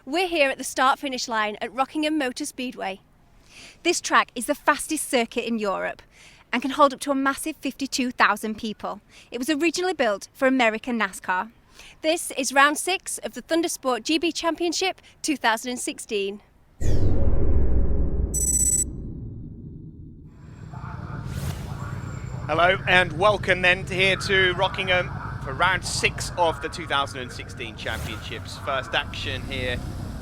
We're here at the start-finish line at Rockingham Motor Speedway. This track is the fastest circuit in Europe and can hold up to a massive 52,000 people. It was originally built for American NASCAR. This is round 6 of the Thundersport GB Championship 2016. Hello and welcome then here to Rockingham for round 6 of the 2016 Championships. First action here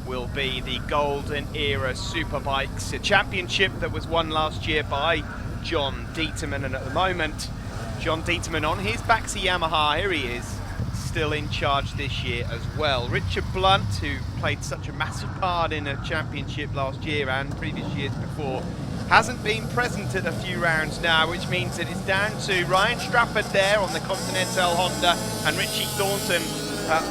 will be the Golden Era Superbikes, a championship that was won last year by John Dieterman, and at the moment John Dieterman on his back's a Yamaha. Here he is, still in charge this year as well. Richard Blunt, who played such a massive part in a championship last year and previous years before, hasn't been present at a few rounds now, which means that it's down to Ryan Strafford there on the Continental Honda and Richie Thornton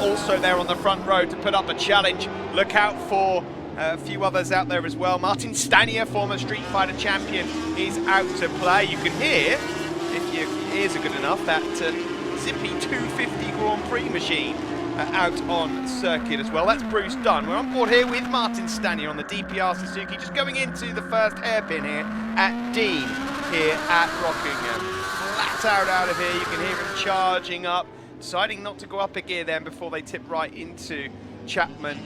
also there on the front row to put up a challenge. Look out for a few others out there as well. Martin Stanier, former Street Fighter champion, is out to play. You can hear, if your ears are good enough, that zippy 250 Grand Prix machine out on circuit as well. That's Bruce Dunn. We're on board here with Martin Stanier on the DPR Suzuki, just going into the first hairpin here at Dean here at Rockingham. Flat out of here, you can hear him charging up, deciding not to go up a gear then before they tip right into Yentwood,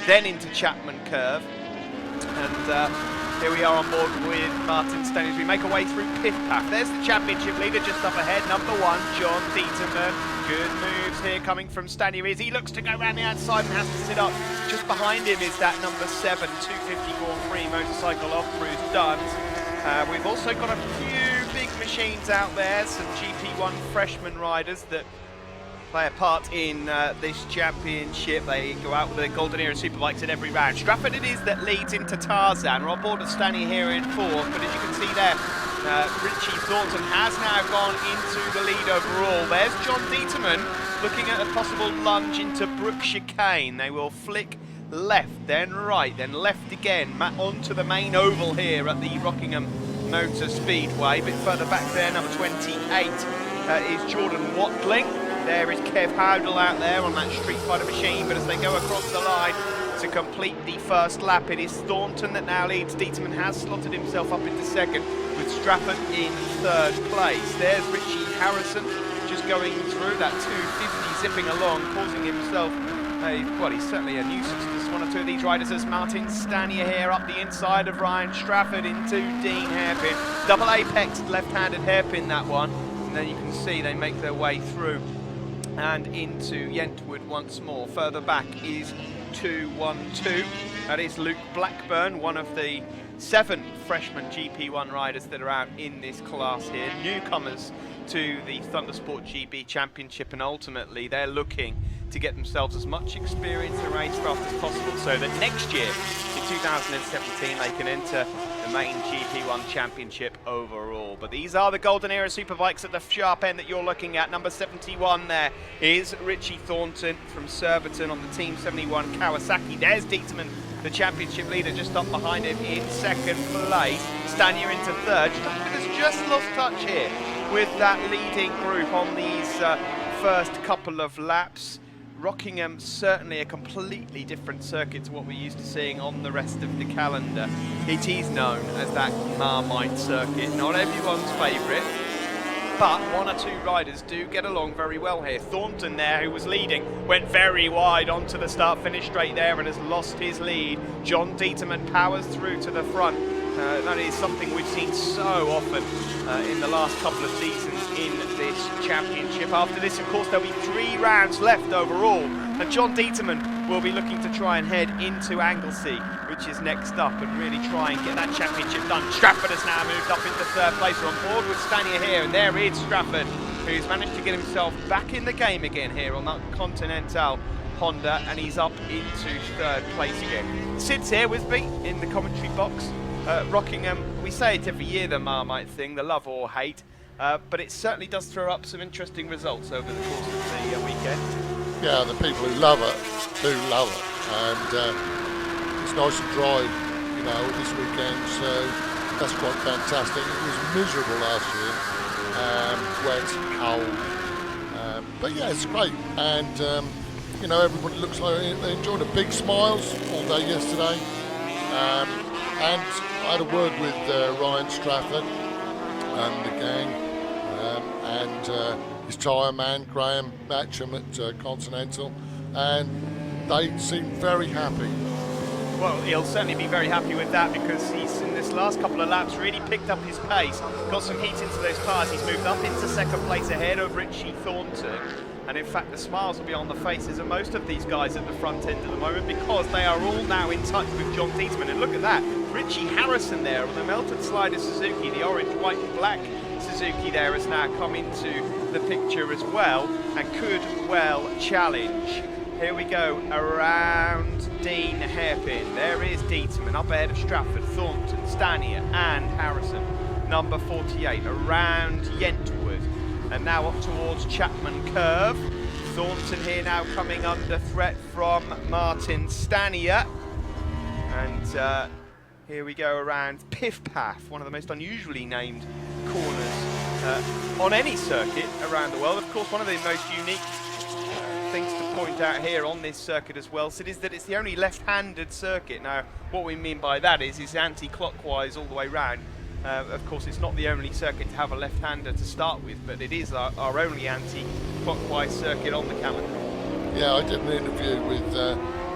then into Chapman Curve. And here we are on board with Martin Stanier as we make our way through Pith Path. There's the championship leader just up ahead, number 1, John Dieterman. Good moves here coming from Stanier as he looks to go around the outside and has to sit up. Just behind him is that number 7, 250 Grand Prix motorcycle off Bruce Dunn. We've also got a few big machines out there, some GP1 freshman riders that play a part in this championship. They go out with the Golden Era Superbikes in every round. Strafford it is that leads into Tarzan. We're on board with Stanier here in 4th, but as you can see there, Richie Thornton has now gone into the lead overall. There's John Dieterman looking at a possible lunge into Brook Chicane. They will flick left, then right, then left again, onto the main oval here at the Rockingham Motor Speedway. A bit further back there, number 28 is Jordan Watling. There is Kev Howdle out there on that Street Fighter machine, but as they go across the line to complete the first lap, it is Thornton that now leads. Dieterman has slotted himself up into 2nd, with Strafford in 3rd place. There's Richie Harrison just going through that 250, zipping along, causing himself well, he's certainly a nuisance to one or two of these riders as Martin Stanier here up the inside of Ryan Strafford into Dean hairpin. Double apex left-handed hairpin, that one. And then you can see they make their way through and into Yentwood once more. Further back is 212. That is Luke Blackburn, one of the 7 freshman GP1 riders that are out in this class here. Newcomers to the Thundersport GB Championship, and ultimately they're looking to get themselves as much experience in racecraft as possible so that next year, in 2017, they can enter the main GP1 Championship overall. But these are the Golden Era Superbikes at the sharp end that you're looking at. Number 71 there is Richie Thornton from Surbiton on the Team 71 Kawasaki. There's Dieterman, the championship leader, just up behind him in 2nd place. Stanier into 3rd. Has just lost touch here with that leading group on these first couple of laps. Rockingham certainly a completely different circuit to what we're used to seeing on the rest of the calendar. It is known as that Marmite circuit, not everyone's favourite, but 1 or 2 riders do get along very well here. Thornton there, who was leading, went very wide onto the start-finish straight there and has lost his lead. John Dieterman powers through to the front. That is something we've seen so often in the last couple of seasons in this championship. After this, of course, there'll be 3 rounds left overall, and John Dieterman will be looking to try and head into Anglesey, which is next up, and really try and get that championship done. Strafford has now moved up into 3rd place. We're on board with Stanier here, and there is Strafford, who's managed to get himself back in the game again here on that Continental Honda, and he's up into 3rd place again. Syd's here with me in the commentary box. Rockingham, we say it every year, the Marmite thing, the love or hate, but it certainly does throw up some interesting results over the course of the weekend. Yeah, the people who love it do love it, and it's nice and dry, you know, this weekend, so that's quite fantastic. It was miserable last year, wet, cold, but yeah, it's great, and you know, everybody looks like they enjoyed the big smiles all day yesterday. And I had a word with Ryan Strafford and the gang and his tyre man, Graham Matcham at Continental, and they seemed very happy. Well, he'll certainly be very happy with that because he's, in this last couple of laps, really picked up his pace, got some heat into those tyres. He's moved up into second place ahead of Richie Thornton. And in fact, the smiles will be on the faces of most of these guys at the front end at the moment because they are all now in touch with John Dieterman. And look at that, Richie Harrison there on the melted slider Suzuki, the orange, white and black Suzuki there has now come into the picture as well and could well challenge. Here we go, around Dean hairpin. There is Dieterman up ahead of Stratford, Thornton, Stanier and Harrison. Number 48, around Yentwood. And now up towards Chapman Curve. Thornton here now coming under threat from Martin Stanier. And here we go around Piff Paff, one of the most unusually named corners on any circuit around the world. Of course, one of the most unique things to point out here on this circuit as well, Sid, is that it's the only left-handed circuit. Now, what we mean by that is it's anti-clockwise all the way round. Of course, it's not the only circuit to have a left-hander to start with, but it is our only anti-clockwise circuit on the calendar. Yeah, I did an interview with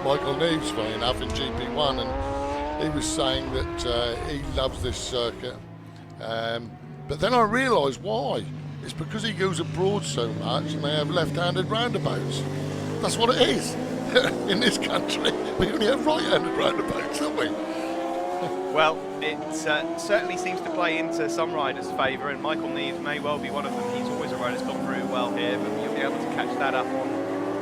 Michael Neves, funny enough, in GP1, and he was saying that he loves this circuit. But then I realised why. It's because he goes abroad so much and they have left-handed roundabouts. That's what it is. In this country, we only have right-handed roundabouts, don't we? Well, it certainly seems to play into some riders' favour, and Michael Neves may well be one of them. He's always a rider who's gone very well here, but you'll be able to catch that up on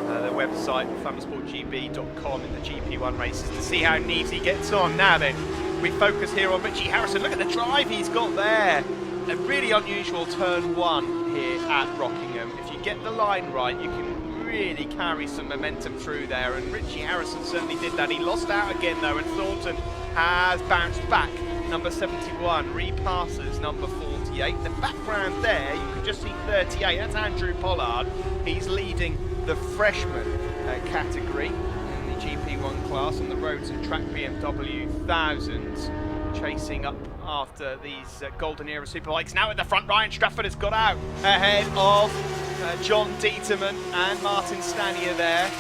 the website, thundersportgp.com, in the GP1 races to see how Neves gets on. Now then, we focus here on Richie Harrison. Look at the drive he's got there. A really unusual turn one here at Rockingham. If you get the line right, you can really carry some momentum through there, and Richie Harrison certainly did that. He lost out again though, and Thornton has bounced back. Number 71 repasses number 48. The background there, you can just see 38. That's Andrew Pollard. He's leading the freshman category in the GP1 class on the roads and track BMW thousands, chasing up after these Golden Era Superbikes. Now at the front, Ryan Strafford has got out ahead of John Dieterman and Martin Stanier there.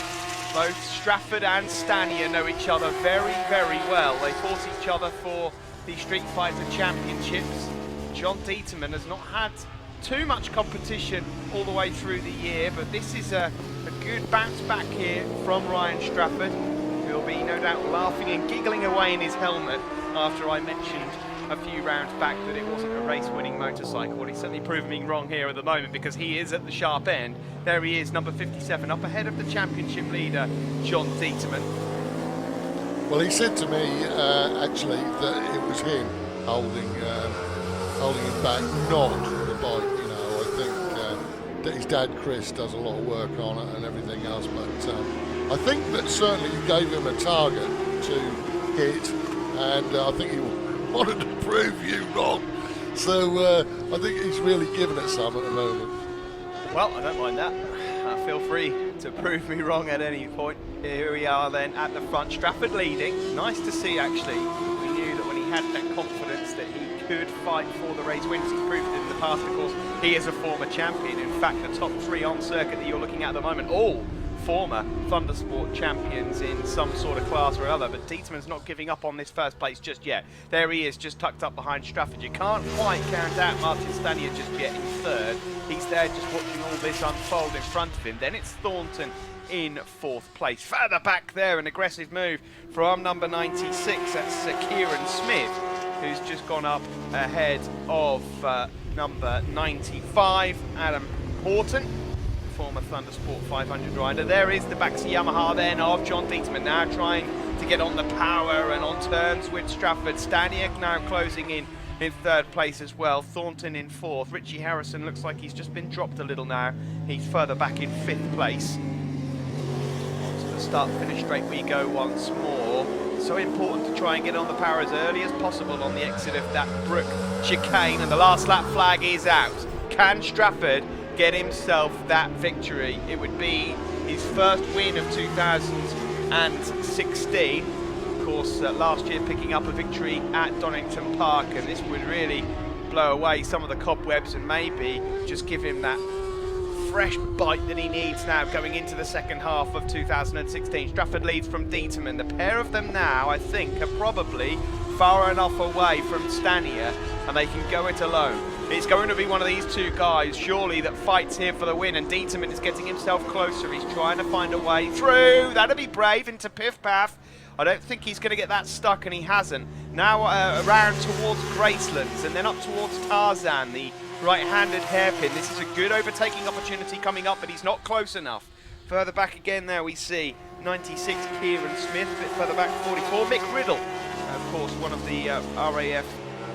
Both Strafford and Stanier know each other very, very well. They fought each other for the Street Fighter Championships. John Dieterman has not had too much competition all the way through the year, but this is a good bounce back here from Ryan Strafford, who'll be no doubt laughing and giggling away in his helmet after I mentioned a few rounds back that it wasn't a race-winning motorcycle. Well, he's certainly proving me wrong here at the moment because he is at the sharp end. There he is, number 57, up ahead of the championship leader, John Dieterman. Well, he said to me, actually, that it was him holding him back, not the bike. You know, I think that his dad, Chris, does a lot of work on it and everything else, but I think that certainly you gave him a target to hit, and I think he wanted to prove you wrong. So I think he's really giving it some at the moment. Well, I don't mind that. Feel free to prove me wrong at any point. Here we are then at the front. Strafford leading. Nice to see, actually. We knew that when he had that confidence that he could fight for the race wins. He's proved it in the past, of course. He is a former champion. In fact, the top three on circuit that you're looking at the moment, all former Thundersport champions in some sort of class or other, but Dieterman's not giving up on this first place just yet. There he is, just tucked up behind Strafford. You can't quite count out Martin Stanier just yet in third. He's there just watching all this unfold in front of him. Then it's Thornton in fourth place. Further back there, an aggressive move from number 96, that's Kieran Smith, who's just gone up ahead of number 95, Adam Horton, former Thundersport 500 rider. There is the Baxi Yamaha then of John Dieterman, now trying to get on the power and on terms with Strafford. Stanier now closing in third place as well. Thornton in fourth. Richie Harrison looks like he's just been dropped a little now. He's further back in fifth place. To the start-finish straight we go once more. So important to try and get on the power as early as possible on the exit of that Brook chicane, and the last lap flag is out. Can Strafford get himself that victory? It would be his first win of 2016. Of course, last year picking up a victory at Donington Park, and this would really blow away some of the cobwebs and maybe just give him that fresh bite that he needs now going into the second half of 2016. Stratford leads from Dieterman. The pair of them now, I think, are probably far enough away from Stanier and they can go it alone. It's going to be one of these two guys, surely, that fights here for the win, and Dieterman is getting himself closer. He's trying to find a way through. That'll be brave into Piff Paff. I don't think he's going to get that stuck, and he hasn't. Now around towards Gracelands and then up towards Tarzan, the right-handed hairpin. This is a good overtaking opportunity coming up, but he's not close enough. Further back again there we see 96 Kieran Smith, a bit further back 44 Mick Riddle, of course one of the RAF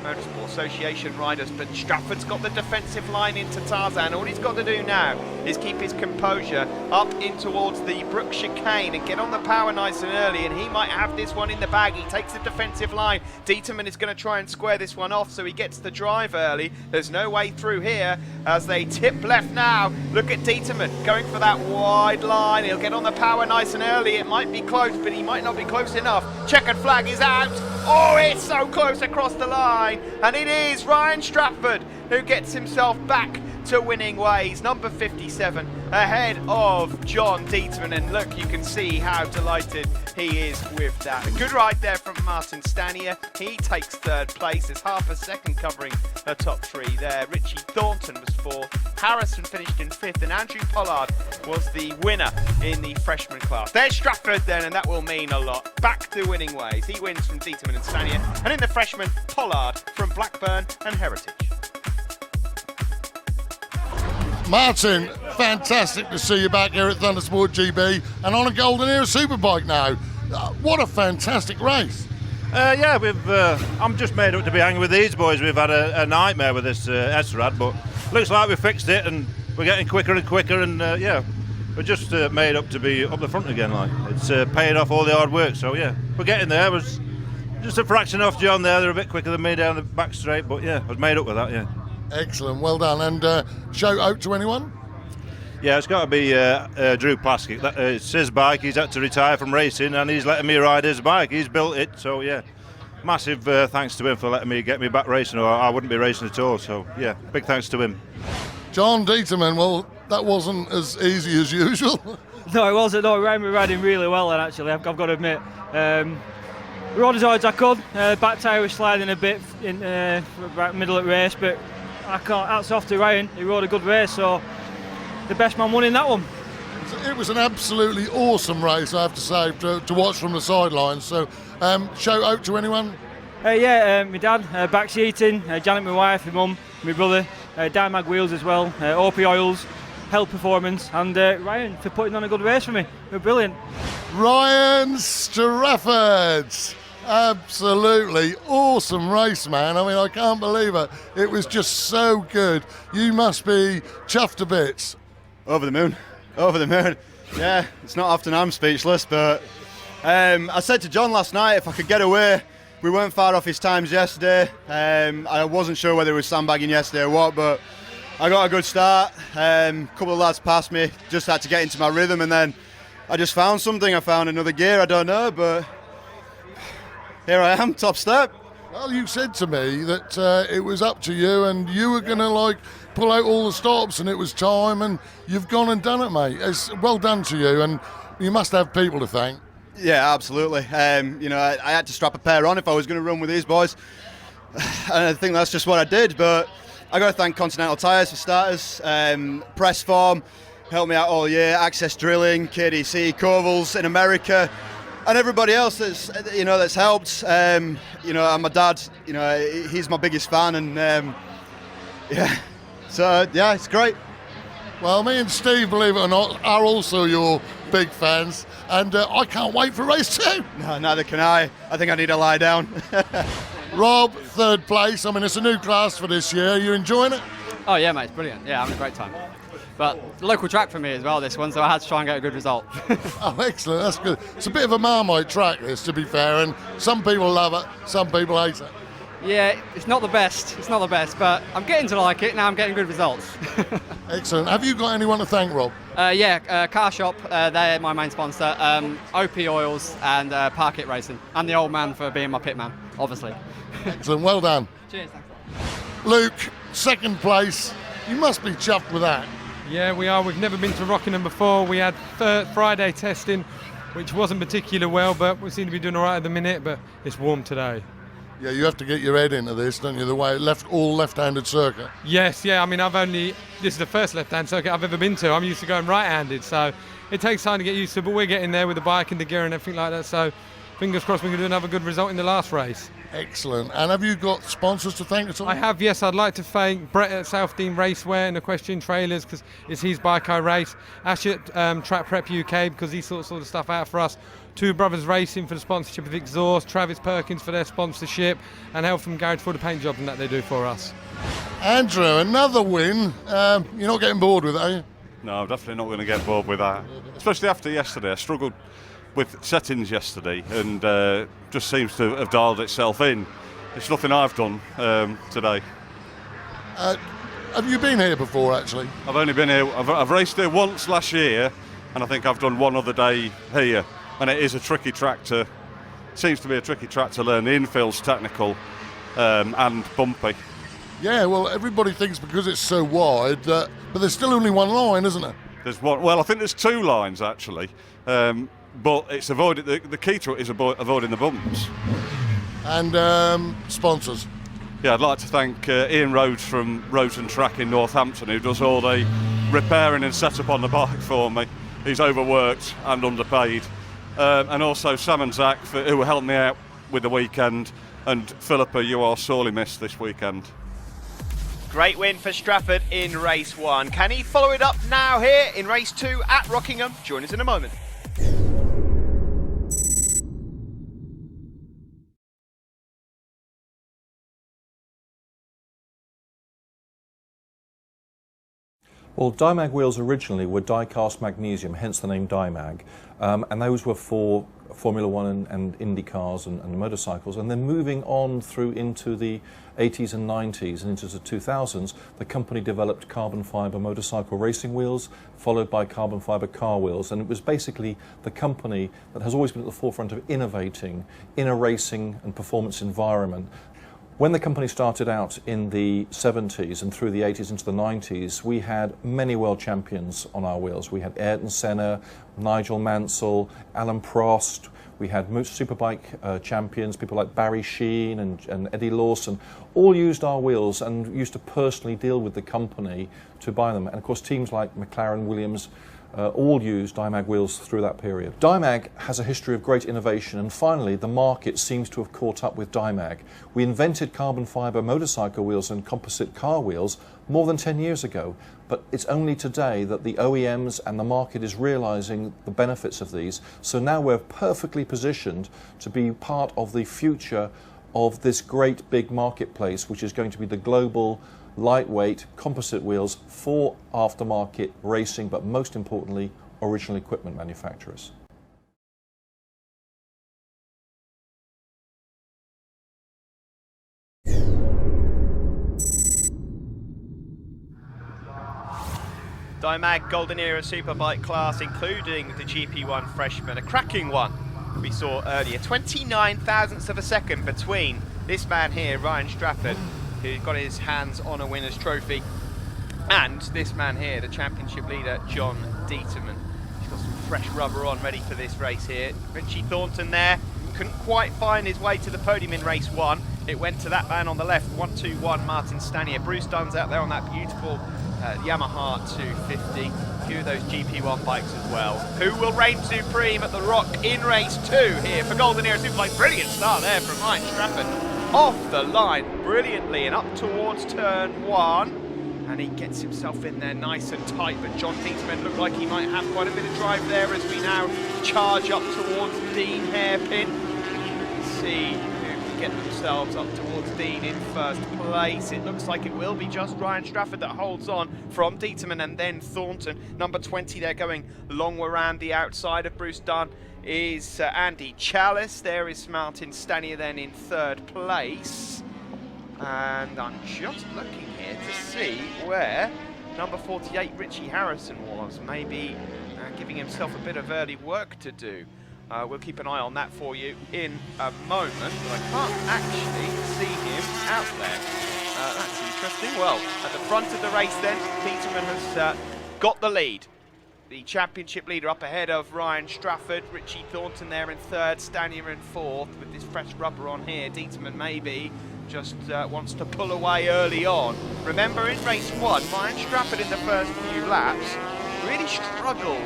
Motorsport Association riders, but Stratford's got the defensive line into Tarzan. All he's got to do now is keep his composure up in towards the Brook chicane and get on the power nice and early, and he might have this one in the bag. He takes the defensive line. Dieterman is going to try and square this one off, so he gets the drive early. There's no way through here as they tip left now. Look at Dieterman going for that wide line. He'll get on the power nice and early. It might be close, but he might not be close enough. Checkered flag is out. Oh, it's so close across the line. And it is Ryan Stratford who gets himself back to winning ways. Number 57 ahead of John Dieterman. And look, you can see how delighted he is with that. A good ride there from Martin Stanier. He takes third place. There's half a second covering the top three there. Richie Thornton was fourth. Harrison finished in fifth. And Andrew Pollard was the winner in the freshman class. There's Stratford then, and that will mean a lot. Back to winning ways. He wins from Dieterman and Stanier. And in the freshman, Pollard from Blackburn and Heritage. Martin, fantastic to see you back here at Thundersport GB and on a Golden Era Superbike now. What a fantastic race. Yeah, I'm just made up to be hanging with these boys. We've had a nightmare with this S-Rad, but looks like we fixed it and we're getting quicker and quicker, and yeah, we're just made up to be up the front again. Like, it's paying off all the hard work, so yeah, we're getting there. It was just a fraction off John there. They're a bit quicker than me down the back straight, but yeah, I was made up with that, yeah. Excellent, well done. And shout out to anyone? Yeah, it's got to be Drew Plaskett. It's his bike. He's had to retire from racing, and he's letting me ride his bike. He's built it, so yeah, massive thanks to him for letting me get me back racing, or I wouldn't be racing at all. So yeah, big thanks to him. John Dieterman, well, that wasn't as easy as usual. No, it wasn't. No, we were riding really well, and actually, I've got to admit, we rode as hard as I could. Back tyre was sliding a bit in right middle of the race, but I can't. Hats off to Ryan. He rode a good race, so the best man won in that one. It was an absolutely awesome race, I have to say, to watch from the sidelines. So, shout out to anyone? Yeah, my dad, backseating, Janet, my wife, my mum, my brother, DYMAG wheels as well, OP oils, Health Performance, and Ryan for putting on a good race for me. They were brilliant. Ryan Stratford, absolutely awesome race, man. I mean, I can't believe it. It was just so good. You must be chuffed to bits. Over the moon. Over the moon. Yeah, it's not often I'm speechless, but I said to John last night if I could get away. We weren't far off his times yesterday. I wasn't sure whether he was sandbagging yesterday or what, but I got a good start. A couple of lads passed me, just had to get into my rhythm, and then I just found something. I found another gear, I don't know, but here I am, top step. Well, you said to me that it was up to you and you were going to pull out all the stops and it was time, and you've gone and done it, mate. It's well done to you, and you must have people to thank. Yeah, absolutely. I had to strap a pair on if I was going to run with these boys, and I think that's just what I did. But I got to thank Continental Tyres for starters, Press Form helped me out all year, Access Drilling, KDC, Covels in America, and everybody else that's helped. And my dad, he's my biggest fan, and yeah, so yeah, it's great. Well, me and Steve, believe it or not, are also your big fans, and I can't wait for race 2. No, neither can I. I think I need to lie down. Rob, third place. I mean, it's a new class for this year. You enjoying it? Oh yeah, mate, it's brilliant. Yeah, having a great time. But local track for me as well, this one, so I had to try and get a good result. Oh, excellent. That's good. It's a bit of a Marmite track, this, to be fair, and some people love it, some people hate it. Yeah, it's not the best. It's not the best, but I'm getting to like it now. I'm getting good results. Excellent. Have you got anyone to thank, Rob? Car Shop. They're my main sponsor. OP Oils and Park It Racing, and the old man for being my pit man, obviously. Excellent. Well done. Cheers. Thanks. Luke, second place. You must be chuffed with that. Yeah, we are. We've never been to Rockingham before. We had Friday testing, which wasn't particularly well, but we seem to be doing all right at the minute, but it's warm today. Yeah, you have to get your head into this, don't you? The way all left-handed circuit. Yes, yeah. I mean, this is the first left-hand circuit I've ever been to. I'm used to going right-handed, so it takes time to get used to, but we're getting there with the bike and the gear and everything like that, so fingers crossed we can do another good result in the last race. Excellent. And have you got sponsors to thank at all? I have, yes. I'd like to thank Brett at South Dean Raceway and Equestrian Trailers, because it's his bike I race. Ash at Track Prep UK, because he sorts all the stuff out for us. Two Brothers Racing for the sponsorship of Exhaust, Travis Perkins for their sponsorship, and help from Garage for the paint job and that they do for us. Andrew, another win. You're not getting bored with it, are you? No, I'm definitely not going to get bored with that. Especially after yesterday. I struggled with settings yesterday and just seems to have dialed itself in. It's nothing I've done today. Have you been here before, actually? I've only been here, I've raced here once last year, and I think I've done one other day here. And it is a tricky track seems to be a tricky track to learn. The infield's technical and bumpy. Yeah, well, everybody thinks because it's so wide but there's still only one line, isn't there? There's one. Well, I think there's two lines actually, but it's avoided. The key to it is avoiding the bumps. And sponsors. Yeah, I'd like to thank Ian Rhodes from Rhodes and Track in Northampton, who does all the repairing and setup on the bike for me. He's overworked and underpaid. And also Sam and Zach, who helped me out with the weekend, and Philippa, you are sorely missed this weekend. Great win for Strafford in race 1. Can he follow it up now here in race 2 at Rockingham? Join us in a moment. Well, DYMAG wheels originally were die-cast magnesium, hence the name DYMAG, and those were for Formula One and Indy cars and motorcycles. And then moving on through into the 80s and 90s and into the 2000s, the company developed carbon fibre motorcycle racing wheels, followed by carbon fibre car wheels. And it was basically the company that has always been at the forefront of innovating in a racing and performance environment. When the company started out in the 70s and through the 80s into the 90s, we had many world champions on our wheels. We had Ayrton Senna, Nigel Mansell, Alan Prost. We had Superbike champions, people like Barry Sheen and Eddie Lawson, all used our wheels and used to personally deal with the company to buy them. And of course, teams like McLaren, Williams, all used DYMAG wheels through that period. DYMAG has a history of great innovation, and finally the market seems to have caught up with DYMAG. We invented carbon fibre motorcycle wheels and composite car wheels more than 10 years ago, but it's only today that the OEMs and the market is realising the benefits of these. So now we're perfectly positioned to be part of the future of this great big marketplace, which is going to be the global lightweight composite wheels for aftermarket racing, but most importantly, original equipment manufacturers. DYMAG Golden Era Superbike class, including the GP1 freshman, a cracking one we saw earlier. 29 thousandths of a second between this man here, Ryan Strafford, who got his hands on a winner's trophy, and this man here, the championship leader, John Dieterman. He's got some fresh rubber on, ready for this race here. Richie Thornton there, couldn't quite find his way to the podium in race 1. It went to that man on the left, 121 Martin Stanier. Bruce Dunn's out there on that beautiful Yamaha 250. A few of those GP1 bikes as well. Who will reign supreme at the Rock in race 2 here for Golden Era Superbike? Brilliant start there from Ryan Strafford. Off the line brilliantly and up towards turn 1, and he gets himself in there nice and tight, but John Dieterman looked like he might have quite a bit of drive there as we now charge up towards Dean Hairpin. Let's see who can get themselves up towards Dean in first place. It looks like it will be just Ryan Strafford that holds on from Dieterman, and then Thornton, number 20 there, going long around the outside of Bruce Dunn is Andy Chalice. There is Martin Stanier then in third place. And I'm just looking here to see where number 48 Richie Harrison was, maybe giving himself a bit of early work to do. We'll keep an eye on that for you in a moment, but I can't actually see him out there. That's interesting. Well, at the front of the race then, Peterman has got the lead. The championship leader up ahead of Ryan Strafford, Richie Thornton there in third, Stanier in fourth with this fresh rubber on here. Dieterman maybe just wants to pull away early on. Remember in race one, Ryan Strafford in the first few laps really struggled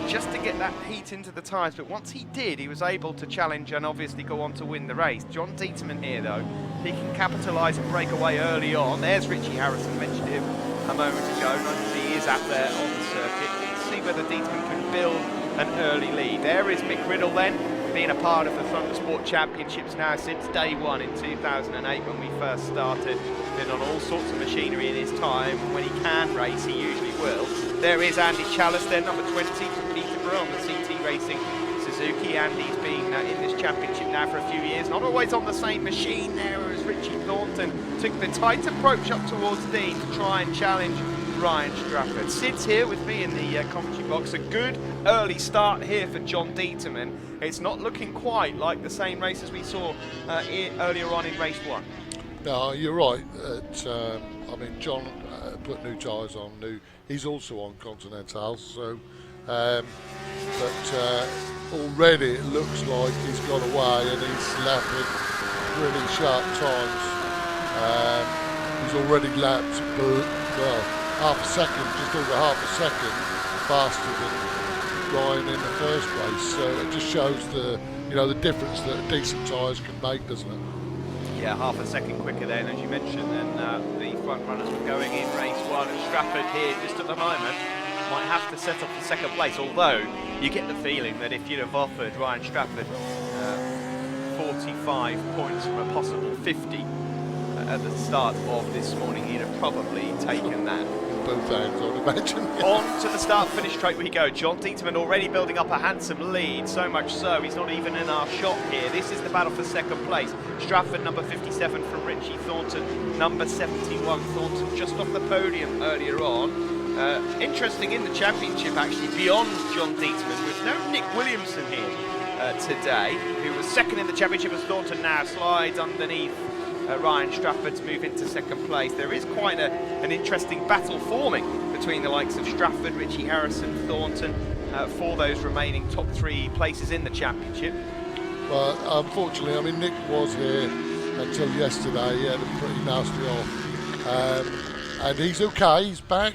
just to get that heat into the tyres, but once he did, he was able to challenge and obviously go on to win the race. John Dieterman here though, he can capitalise and break away early on. There's Richie Harrison, mentioned him a moment ago. Nice he is out there on the circuit. Let's see whether Dieterman can build an early lead. There is Mick Riddle then, being a part of the Thundersport Championships now since day one in 2008 when we first started. Been on all sorts of machinery in his time. When he can race, he usually will. There is Andy Challis there, number 20 from Peterborough on the CT Racing Suzuki. Andy's been in this championship now for a few years, not always on the same machine there as Richie Thornton. Took the tight approach up towards Dean to try and challenge Ryan Strafford. Syd's here with me in the commentary box. A good early start here for John Dieterman. It's not looking quite like the same race as we saw earlier on in race one. No, you're right. I mean, John put new tyres on. He's also on Continentals, so but already it looks like he's got away and he's lapping really sharp times. He's already lapped, well, half a second, just over half a second faster than Ryan in the first race. So it just shows the difference that decent tyres can make, doesn't it? Yeah, half a second quicker then, as you mentioned, then the front runners were going in race one, and Strafford here just at the moment might have to set up the second place, although you get the feeling that if you'd have offered Ryan Strafford 45 points from a possible 50 at the start of this morning, he'd have probably taken that. Both hands, I'd imagine. On to the start-finish straight we go. John Dieterman already building up a handsome lead, so much so he's not even in our shot here. This is the battle for second place. Strafford number 57 from Richie Thornton, number 71 Thornton just off the podium earlier on. Interesting in the championship actually, beyond John Dieterman, with no Nick Williamson here today, who was second in the championship as Thornton now slides underneath Ryan Strafford to move into second place. There is quite an interesting battle forming between the likes of Strafford, Richie Harrison, Thornton for those remaining top three places in the championship. Well, unfortunately, I mean, Nick was here until yesterday. He had a pretty nasty off. And he's okay, he's back.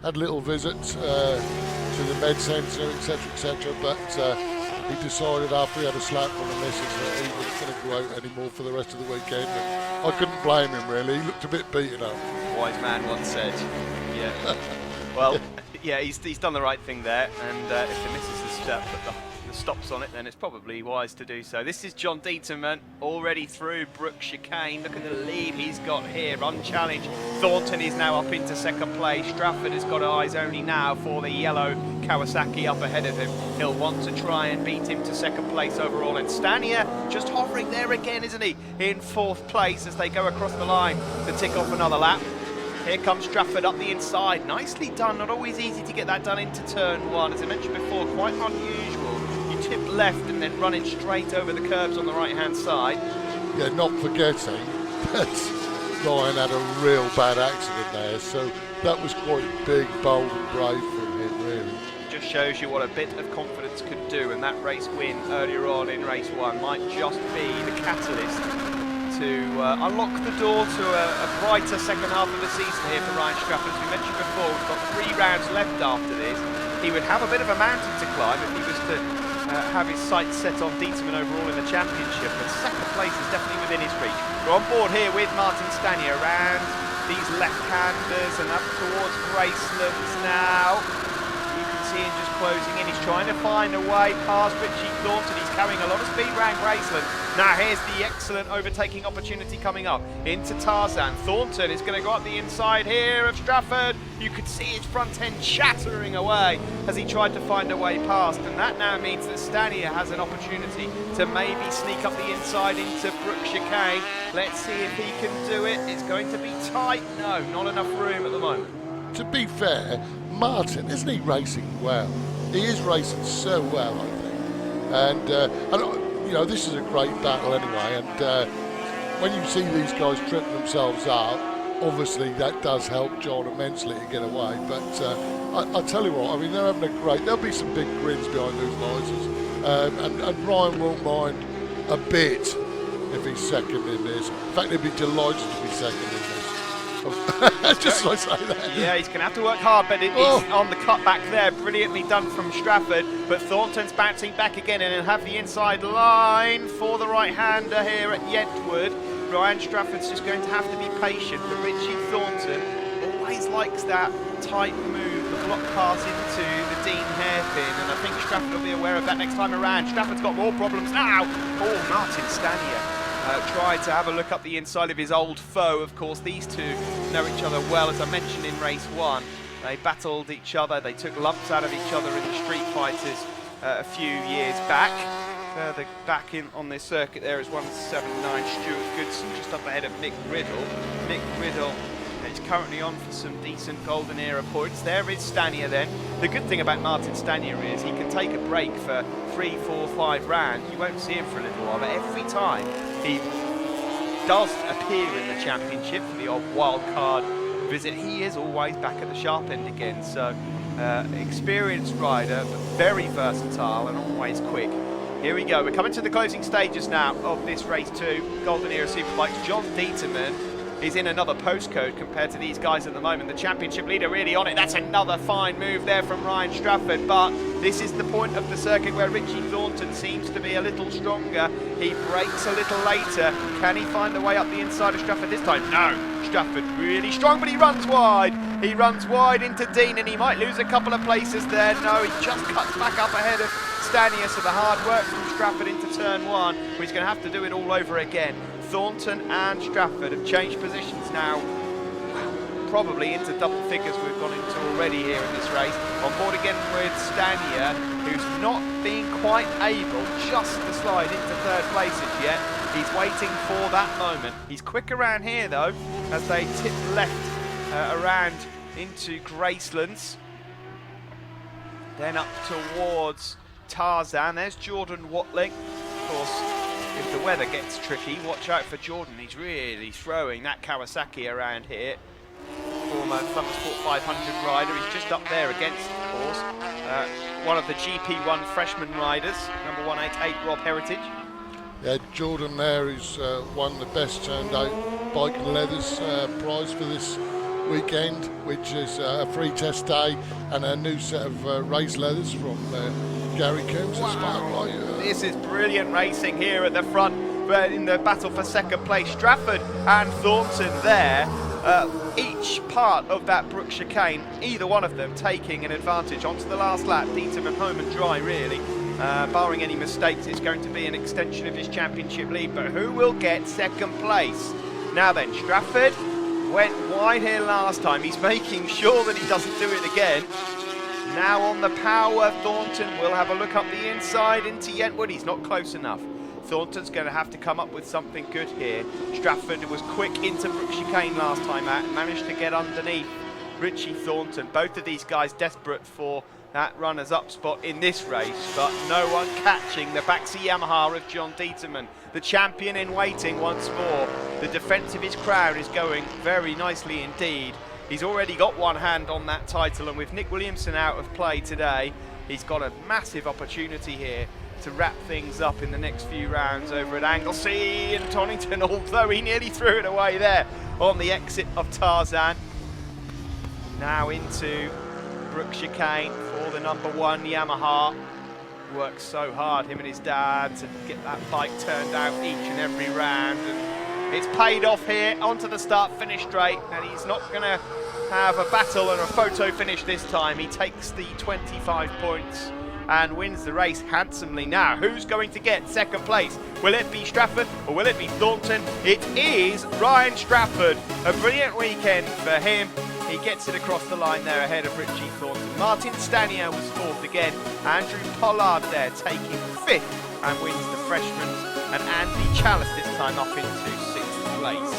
Had a little visit to the med centre, etc., but he decided after he had a slap from the missus that he wasn't going to go out anymore for the rest of the weekend. And I couldn't blame him, really. He looked a bit beaten up. Wise man once said. Yeah. Well, yeah, he's done the right thing there, and if the missus has put the stops on it, then it's probably wise to do so. This is John Dieterman already through Brook Chicane. Look at the lead he's got here, unchallenged. Thornton is now up into second place. Strafford has got eyes only now for the yellow Kawasaki up ahead of him. He'll want to try and beat him to second place overall. And Stanier just hovering there again, isn't he? In fourth place as they go across the line to tick off another lap. Here comes Strafford up the inside. Nicely done. Not always easy to get that done into turn one. As I mentioned before, quite unusual. You tip left and then running straight over the curbs on the right-hand side. Yeah, not forgetting that Ryan had a real bad accident there, so that was quite big, bold and brave from him, really. Just shows you what a bit of confidence could do, and that race win earlier on in race one might just be the catalyst to unlock the door to a brighter second half of the season here for Ryan Strafford. As we mentioned before, we've got 3 rounds left after this. He would have a bit of a mountain to climb if he was to have his sights set on Dieterman overall in the championship, but second place is definitely within his reach. We're on board here with Martin Stanier around these left-handers and up towards Gracelands now. You can see him just closing in. He's trying to find a way past Richie Thornton. He's carrying a lot of speed around Graceland. Now here's the excellent overtaking opportunity coming up into Tarzan. Thornton is going to go up the inside here of Stratford. You could see his front end shattering away as he tried to find a way past, and that now means that Stanier has an opportunity to maybe sneak up the inside into Brook Chicane. Let's see if he can do it. It's going to be tight. No, not enough room at the moment. To be fair, Martin, isn't he racing well? He is racing so well, I think. And you know, this is a great battle anyway, and when you see these guys tripping themselves up, obviously that does help John immensely to get away. But I tell you what, I mean, they're having a great, there'll be some big grins behind those visors, and Ryan won't mind a bit if he's second in this. In fact, he'd be delighted to be second in this. Just so I say that. Yeah, he's going to have to work hard, but it's on the cutback there. Brilliantly done from Stratford, but Thornton's bouncing back again, and he'll have the inside line for the right-hander here at Yentwood. Ryan Stratford's just going to have to be patient, but Richie Thornton always likes that tight move, the block pass into the Dean hairpin, and I think Stratford will be aware of that next time around. Stratford's got more problems now. Oh, Martin Stanier tried to have a look up the inside of his old foe. Of course, these two know each other well. As I mentioned in race one, they battled each other. They took lumps out of each other in the Street Fighters a few years back. Further back in on this circuit there is 179 Stuart Goodson, just up ahead of Mick Riddle. Mick Riddle is currently on for some decent Golden Era points. There is Stanier then. The good thing about Martin Stanier is he can take a break for 3, 4, 5 rounds. You won't see him for a little while, but every time he does appear in the championship for the odd wild card visit, he is always back at the sharp end again. So experienced rider, but very versatile and always quick. Here we go, we're coming to the closing stages now of this race 2, Golden Era Superbikes. John Dieterman is in another postcode compared to these guys at the moment. The championship leader really on it. That's another fine move there from Ryan Stratford, but this is the point of the circuit where Richie Thornton seems to be a little stronger. He breaks a little later. Can he find the way up the inside of Stratford this time? No. Stratford really strong, but he runs wide. He runs wide into Dean, and he might lose a couple of places there. No, he just cuts back up ahead of Stanier, so the hard work from Stratford into turn 1, where he's going to have to do it all over again. Thornton and Stratford have changed positions now, probably into double figures we've gone into already here in this race. On board again with Stanier, who's not been quite able just to slide into third place as yet. He's waiting for that moment. He's quick around here though, as they tip left around into Gracelands. Then up towards Tarzan. There's Jordan Watling. Of course, if the weather gets tricky, watch out for Jordan. He's really throwing that Kawasaki around here. Former Thundersport 500 rider. He's just up there against, of course, one of the GP1 freshman riders, number 188 Rob Heritage. Yeah, Jordan there is won the best turned out bike and leathers prize for this weekend, which is a free test day and a new set of race leathers from Gary Coombs. Wow. This is brilliant racing here at the front in the battle for second place. Stratford and Thornton there, each part of that Brook Chicane, either one of them taking an advantage onto the last lap. Dieterman home and dry really. Barring any mistakes, it's going to be an extension of his championship lead, but who will get second place? Now then, Stratford went wide here last time. He's making sure that he doesn't do it again. Now on the power, Thornton will have a look up the inside into Yentwood. He's not close enough. Thornton's going to have to come up with something good here. Stratford was quick into Brook Chicane last time out, managed to get underneath Richie Thornton. Both of these guys desperate for that runners-up spot in this race, but no one catching the Baxi Yamaha of John Dieterman, the champion in waiting once more. The defence of his crowd is going very nicely indeed. He's already got one hand on that title, and with Nick Williamson out of play today, he's got a massive opportunity here to wrap things up in the next few rounds over at Anglesey and Tonington, although he nearly threw it away there on the exit of Tarzan. Now into Brook Chicane for the number 1 Yamaha. Works so hard, him and his dad, to get that bike turned out each and every round, and it's paid off here onto the start finish straight, and he's not going to have a battle and a photo finish this time. He takes the 25 points and wins the race handsomely. Now, who's going to get second place? Will it be Stratford or will it be Thornton? It is Ryan Stratford. A brilliant weekend for him. He gets it across the line there ahead of Richie Thornton. Martin Stanier was fourth again. Andrew Pollard there taking fifth and wins the freshman. And Andy Chalice this time up into sixth place.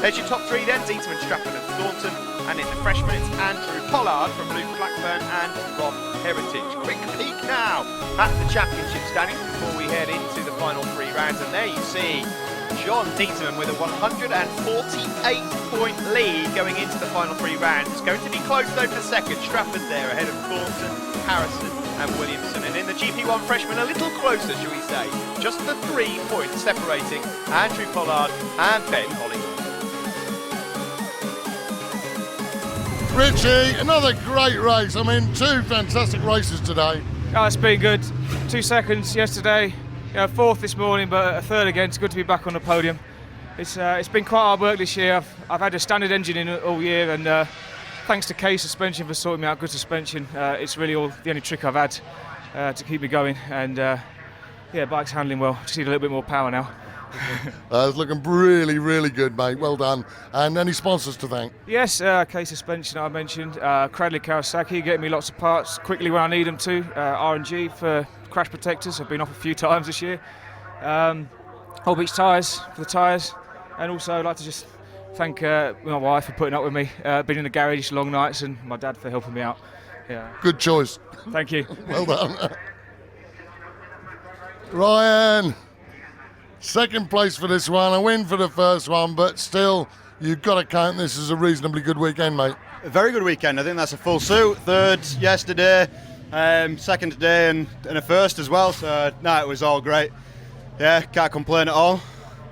There's your top three then, Dieterman, Stratford and Thornton. And in the freshmen, it's Andrew Pollard from Luke Blackburn and Rob Heritage. Quick peek now at the championship standings before we head into the final three rounds. And there you see John Dieterman with a 148-point lead going into the final three rounds. It's going to be close though for second. Stratford there ahead of Thornton, Harrison and Williamson. And in the GP1 freshman, a little closer, shall we say. Just the 3 points separating Andrew Pollard and Ben Hollingworth. Richie, another great race. I mean, 2 fantastic races today. Oh, it's been good. 2 seconds yesterday, fourth this morning, but a third again. It's good to be back on the podium. It's been quite hard work this year. I've had a standard engine in all year, and thanks to K Suspension for sorting me out good suspension. It's really the only trick I've had to keep me going, and bike's handling well. Just need a little bit more power now. It's looking really, really good, mate. Well done. And any sponsors to thank? Yes, K Suspension I mentioned. Cradley Kawasaki getting me lots of parts quickly when I need them to. R&G for crash protectors. I've been off a few times this year. Whole Beach Tyres for the tyres. And also I'd like to just thank my wife for putting up with me. Been in the garage long nights, and my dad for helping me out. Yeah. Good choice. Thank you. Well done. Ryan. Second place for this one, a win for the first one, but still, you've got to count this as a reasonably good weekend, mate. A very good weekend. I think that's a full suit. Third yesterday, second today, and a first as well. So, no, it was all great. Yeah, can't complain at all.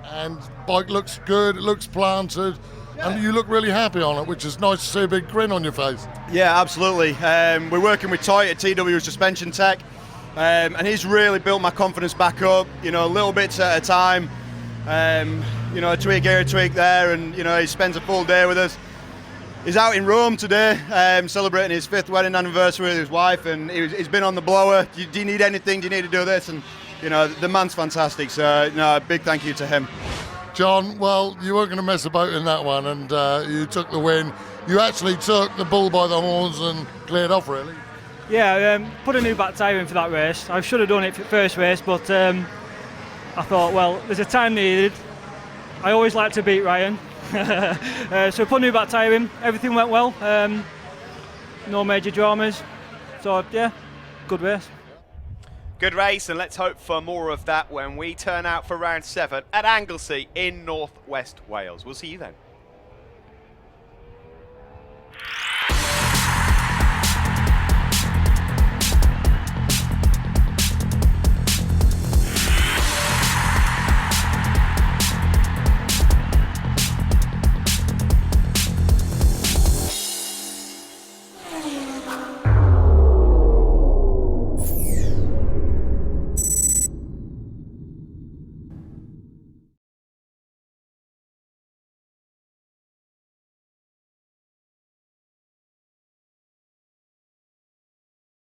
And bike looks good, it looks planted, and you look really happy on it, which is nice to see a big grin on your face. Yeah, absolutely. We're working with Toy at TW Suspension Tech. And he's really built my confidence back up, little bits at a time, a tweak here, a tweak there, and, he spends a full day with us. He's out in Rome today, celebrating his 5th wedding anniversary with his wife, and he's been on the blower. Do you need anything? Do you need to do this? And, the man's fantastic, so, a big thank you to him. John, well, you weren't going to mess about in that one, and you took the win. You actually took the bull by the horns and cleared off, really. Yeah, put a new back tyre in for that race. I should have done it for the first race, but I thought, well, there's a time needed. I always like to beat Ryan. So put a new back tyre in, everything went well. No major dramas. So, yeah, good race. Good race, and let's hope for more of that when we turn out for round 7 at Anglesey in North West Wales. We'll see you then.